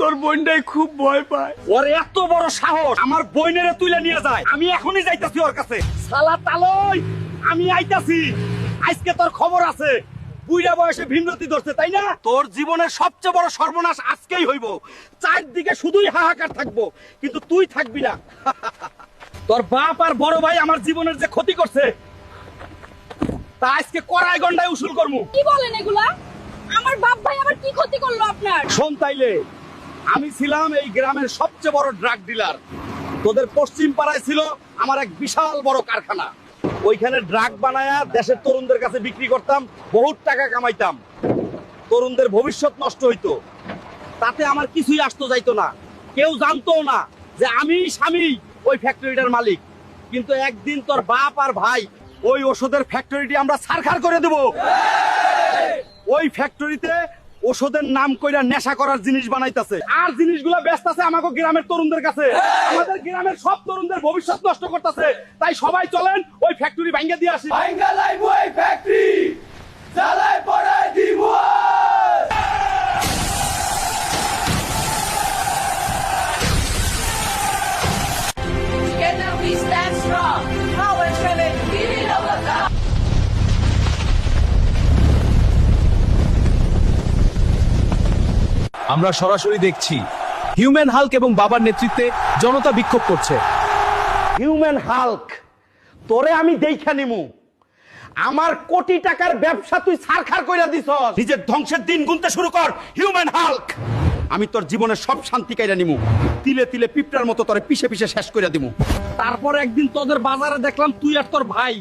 তোর বোনটাই খুব ভয় পায়। ওর এত বড় সাহস আমার বইনেরে তুলে নিয়ে যায়। আমি এখনই যাইতাছি ওর কাছে। শালা তালই, আমি আইতাছি। আজকে তোর খবর আছে। বুইড়া বয়সে ভিন্নতি ধরছে, তাই না? তোর জীবনের সবচেয়ে বড় সর্বনাশ আজকেই হইব। চারদিকে শুধুই হাহাকার থাকবো, কিন্তু তুই থাকবি না। তোর বাপ আর বড় ভাই আমার জীবনের যে ক্ষতি করছে, তা আজকে কড়াই গন্ডায় উসুল করমু। কি বলেন এগুলা? আমার বাপ ভাই আবার কি ক্ষতি করলো আপনার? শোন তাইলে, আমি ছিলাম এই গ্রামের সবচেয়ে বড় ড্রাগ ডিলার। তোদের পশ্চিম পাড়ায় ছিল আমার এক বিশাল বড় কারখানা। ওইখানে ড্রাগ বানায়া দেশের তরুণদের কাছে বিক্রি করতাম, বহুত টাকা কামাইতাম। তরুণদের ভবিষ্যৎ নষ্ট হইতো, তাতে আমার কিছুই আসতো যাইতো না। কেউ জানতো না যে আমি স্বামী ওই ফ্যাক্টরিটার মালিক। কিন্তু একদিন তোর বাপ আর ভাই ওই ওষুধের ফ্যাক্টরিটি আমরা ছারখার করে দেব। ওই ফ্যাক্টরিতে ওষুধের নাম কইরা নেশা করার জিনিস বানাইতেছে, আর জিনিসগুলো বেচতেছে আমাকে গ্রামের তরুণদের কাছে। আমাদের গ্রামের সব তরুণদের ভবিষ্যৎ নষ্ট করতেছে। তাই সবাই চলেন ওই ফ্যাক্টরি ভাঙ্গা দিয়ে আসি। ভাঙ্গা লাইব ওই ফ্যাক্টরি, জ্বালায় পড়ায় দিব। Together we stand strong. Power Trevor, give it over God. আমরা সরাসরি দেখছি হিউম্যান হাল্ক এবং বাবার নেতৃত্বে জনতা বিক্ষোভ করছে। হিউম্যান হাল্ক, তোরে আমি দেইখা নিমু। আমার কোটি টাকার ব্যবসা তুই ছারখার কইরা দিছস। নিজের ধ্বংসের দিন গুনতে শুরু কর হিউম্যান হাল্ক। আমি তোর জীবনের সব শান্তি কাইরা নিমু। তিলে তিলে পিঁপড়ার মতো তোরে পিছে পিছে শেষ কইরা দিমু। তারপর একদিন তোদের বাজারে দেখলাম তুই আর তোর ভাই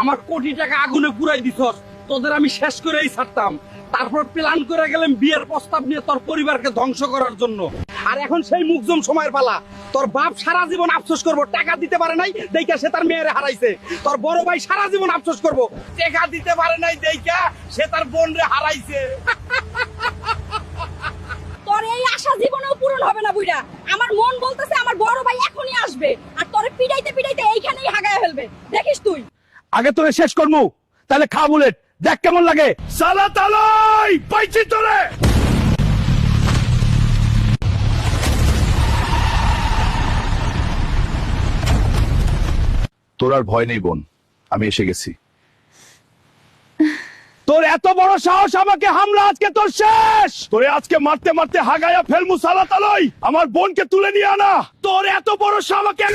আমার কোটি টাকা আগুনে পুরাই দিছস। তোদের আমি শেষ করেই ছাড়তাম। তারপর প্ল্যান করে গেলাম বিয়ের প্রস্তাব নিয়ে তোর পরিবারকে ধ্বংস করার জন্য। আর এখন সেই মুখজম সময়ের পালা। তোর বাপ সারা জীবন আফসোস করবো টাকা দিতে পারে নাই দেইকা সে তার মেয়েরে হারাইছে। তোর বড় ভাই সারা জীবন আফসোস করবো টাকা দিতে পারে নাই দেইকা সে তার বোনরে হারাইছে। তোর এই আশা জীবনেও পূরণ হবে না বুইড়া। আমার মন বলতেছে আমার বড় ভাই এখনই আসবে আর তোরে পিটাইতে পিটাইতে এইখানেই হাগায় ফেলবে। দেখিস তুই। আগে তোরে শেষ করবো, তাহলে খা বুলেট, দেখ কেমন লাগে। সালা তালাই পাইছি তোরে। তোর আর ভয় নেই বোন, আমি এসে গেছি। তোর এত বড় সাহস আমাকে হামলা, আজকে তোর শেষ। তোরে আজকে মারতে মারতে হাগায়া ফেলমু সালা তালাই। আমার বোনকে তুলে নিয়ে আনা। তোর এত বড় সাহস আমাকে।